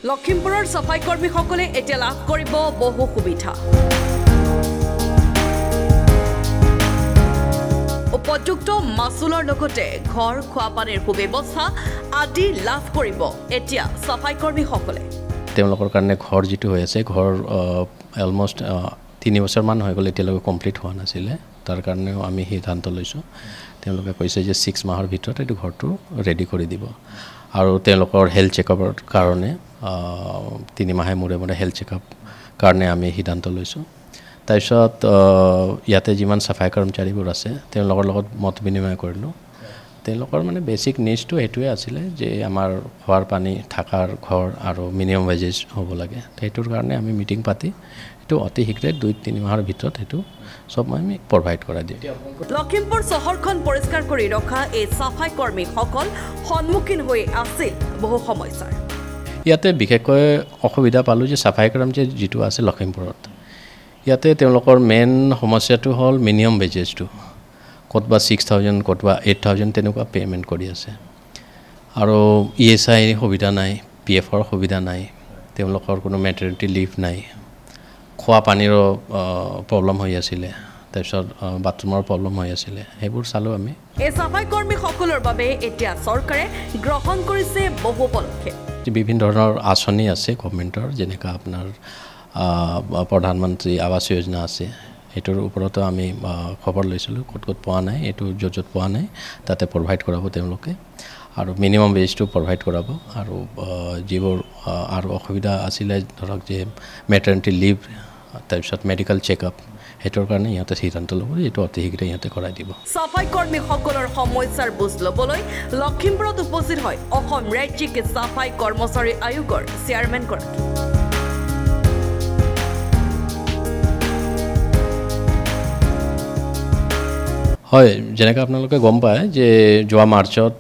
লখিমপুৰৰ সাফাই কৰ্মীসকলে এতিয়া লাভ কৰিব বহু সুবিধা উপযুক্ত মাছুলৰ লগতে ঘৰ খোৱা পানীৰ সুব্যৱস্থা আদি লাভ কৰিব এতিয়া সাফাই কৰ্মীসকলে তেওঁলোকৰ কাৰণে ঘৰ যেটো হৈ আছে ঘৰ অলমোষ্ট 3 বছৰ মান হৈ গ'ল এতিয়ালৈকে কমপ্লিট হোৱা নাছিলে তাৰ কাৰণেও আমি সিদ্ধান্ত লৈছোঁ তেওঁলোকে কৈছে যে 6 মাহৰ ভিতৰত এই ঘৰটো ৰেডি কৰি দিব আৰু তেওঁলোকৰ হেলথ চেকআপৰ কাৰণে 3 মাহে মূৰে মূৰে হেলথ চেকআপ কাৰণে আমি সিদ্ধান্ত লৈছোঁ তাৰপিছত ইয়াতে যিমান সাফাই কৰ্মচাৰীবোৰ আছে তেওঁলোকৰ লগত মত বিনিময় কৰিলোঁ তেওঁলোকৰ মানে বেসিক নিডছটো এটোৱে আছিলে যে আমাৰ খোৱাৰ পানী থাকাৰ ঘৰ আৰু মিনিমাম ওয়েজেস হ'ব লাগে সেইটোৰ কাৰণে আমি মিটিং পাতি এটো অতি শীঘ্ৰে 2-3 মাহৰ ভিতৰত এটো সব আমি প্ৰভাইড কৰা দিম লখিমপুৰ চহৰখন পৰিষ্কাৰ কৰি ৰখা এই সাফাই কৰ্মীসকল সন্মুখীন হৈ আছিল বহু সমস্যাৰ ইয়াতে বিশেষকৈ অসুবিধা পালো যে সাফাই কৰ্মচাৰী যেটো আছে লখিমপুৰত ইয়াতে তেওঁলোকৰ মেইন সমস্যাটো হ'ল মিনিমাম ওয়েজেসটো কতবা 6000 কতবা 8000 তেনেকুৱা পেমেন্ট কৰি আছে আৰু ইএসআই সুবিধা নাই পিএফৰ সুবিধা নাই তেওঁলোকৰ কোনো ম্যাটাৰনিটি লিভ নাই খোৱা পানীৰ প্ৰবলেম হৈ আছিল তাৰপিছত বাথৰুমৰ প্ৰবলেম হৈ আছিল সেইবোৰ চালো আমি এই সাফাই কৰ্মীসকলৰ বাবে এতিয়া চৰকাৰে গ্ৰহণ কৰিছে বহু পদক্ষেপ বিভিন্ন ধৰণৰ আঁচনি আছে গভৰ্ণমেণ্টৰ যেনেকা আপোনাৰ প্ৰধানমন্ত্ৰী আৱাস যোজনা আছে এটোৰ ওপৰতো আমি খবৰ লৈছিলোঁ কত পোৱা নাই এটো য'ত পোৱা নাই তাতে প্ৰভাইড কৰাব তেওঁলোকে আৰু মিনিমাম ওয়েজটো প্ৰভাইড কৰাব আৰু যিবোৰ আৰু অসুবিধা আছিল ধৰক যে ম্যাটাৰনিটি লিভ তাৰপিছত মেডিকেল চেকআপ হেতৰ কাৰণে ইয়াতে সিদ্ধান্ত ল'ব এটো অতি শীঘ্ৰে ইয়াতে কৰাই দিব সাফাই কৰ্মীসকলৰ সমস্যাৰ বুজ ল'বলৈ লখিমপুৰত উপস্থিত হয় অসম ৰাজ্যিক সাফাই কৰ্মচাৰী আয়োগৰ চেয়াৰমেন গৰাকী হয় যেনেকৈ আপোনালোকে গম পায় যে যোৱা মাৰ্চত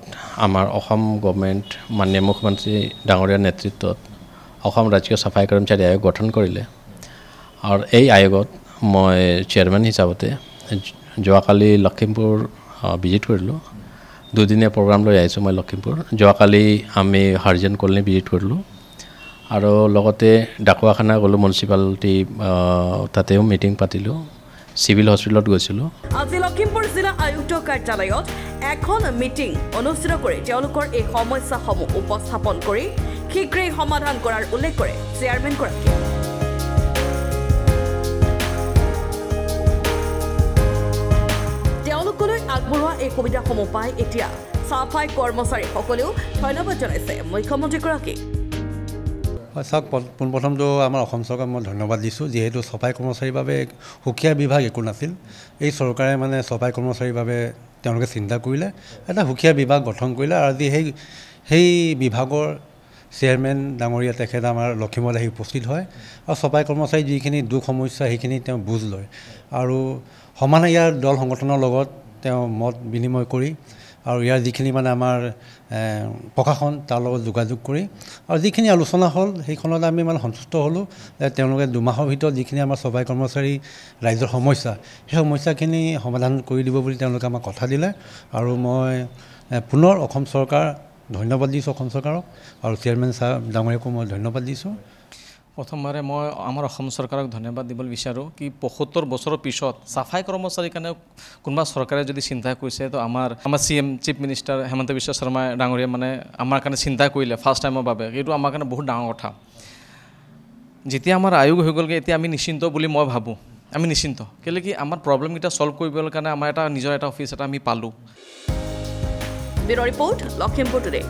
আমাৰ অসম গভৰ্ণমেণ্ট মাননীয় মুখ্যমন্ত্ৰী ডাঙৰীয়াৰ নেতৃত্বত অসম ৰাজ্যিক সাফাই কৰ্মচাৰী আয়োগ গঠন কৰিলে আৰু এই আয়োগত মই চেয়াৰমেন হিচাপতে যোৱাকালি লখিমপুৰ ভিজিট কৰিলোঁ দুদিনীয়া প্ৰগ্ৰাম লৈ আহিছোঁ মই লখিমপুৰ যোৱাকালি আমি হাৰজন কলনী ভিজিট কৰিলোঁ আৰু লগতে ডাকুৱাখানা গ'লো মিউনিচিপালিটি তাতেও মিটিং পাতিলোঁ সিভিল হস্পিটালত গৈছিলোঁ আজি লখিমপুৰ জিলা আয়ুক্ত কাৰ্যালয়ত এখন মিটিং অনুষ্ঠিত কৰি তেওঁলোকৰ এই সমস্যাসমূহ উপস্থাপন কৰি শীঘ্ৰেই সমাধান কৰাৰ উল্লেখ কৰে চেয়াৰমেন গৰাকীয়ে তেওঁলোকলৈ আগবঢ়োৱা এই সুবিধাসমূহ পাই এতিয়া সাফাই কৰ্মচাৰীসকলেও ধন্যবাদ জনাইছে মুখ্যমন্ত্ৰী গৰাকী চাওক পোনপ্ৰথমটো আমাৰ অসম চৰকাৰক মই ধন্যবাদ দিছোঁ যিহেতু সাফাই কৰ্মচাৰীৰ বাবে সুকীয়া বিভাগ একো নাছিল এই চৰকাৰে মানে সাফাই কৰ্মচাৰীৰ বাবে তেওঁলোকে চিন্তা কৰিলে এটা সুকীয়া বিভাগ গঠন কৰিলে আৰু আজি সেই বিভাগৰ চেয়াৰমেন ডাঙৰীয়া তেখেত আমাৰ লখিমপুৰত আহি উপস্থিত হয় আৰু সাফাই কৰ্মচাৰী যিখিনি দুখ সমস্যা সেইখিনি তেওঁ বুজ লয় আৰু সমানে ইয়াৰ দল সংগঠনৰ লগত তেওঁ মত বিনিময় কৰি আৰু ইয়াৰ যিখিনি মানে আমাৰ প্ৰশাসন তাৰ লগত যোগাযোগ কৰি আৰু যিখিনি আলোচনা হ'ল সেইখনত আমি মানে সন্তুষ্ট হ'লোঁ যে তেওঁলোকে 2 মাহৰ ভিতৰত যিখিনি আমাৰ সাফাই কৰ্মচাৰী ৰাইজৰ সমস্যা সেই সমস্যাখিনি সমাধান কৰি দিব বুলি তেওঁলোকে আমাক কথা দিলে আৰু মই পুনৰ অসম চৰকাৰ ধন্যবাদ দিছোঁ অসম চৰকাৰক আৰু চেয়াৰমেন ছাৰ ডাঙৰীয়াকো মই ধন্যবাদ দিছোঁ প্ৰথমবাৰে মই আমাৰ অসম চৰকাৰক ধন্যবাদ দিবলৈ বিচাৰোঁ কি ৭৫ বছৰৰ পিছত সাফাই কৰ্মচাৰীৰ কাৰণে কোনোবা চৰকাৰে যদি চিন্তা কৰিছে তো আমাৰ CM chief minister Hemanta Biswa Sarma ডাঙৰীয়া মানে আমাৰ কাৰণে চিন্তা কৰিলে ফাৰ্ষ্ট টাইমৰ বাবে এইটো আমাৰ কাৰণে বহুত ডাঙৰ কথা যেতিয়া আমাৰ আয়োগ হৈ গ'লগৈ এতিয়া আমি নিশ্চিন্ত বুলি মই ভাবোঁ আমি নিশ্চিন্ত কেলে কি আমাৰ প্ৰব্লেমকেইটা সলভ কৰিবলৈ কাৰণে আমাৰ এটা নিজৰ এটা অফিচ এটা আমি পালোঁ ব্যুৰ' ৰিপৰ্ট লখিমপুৰ টুডে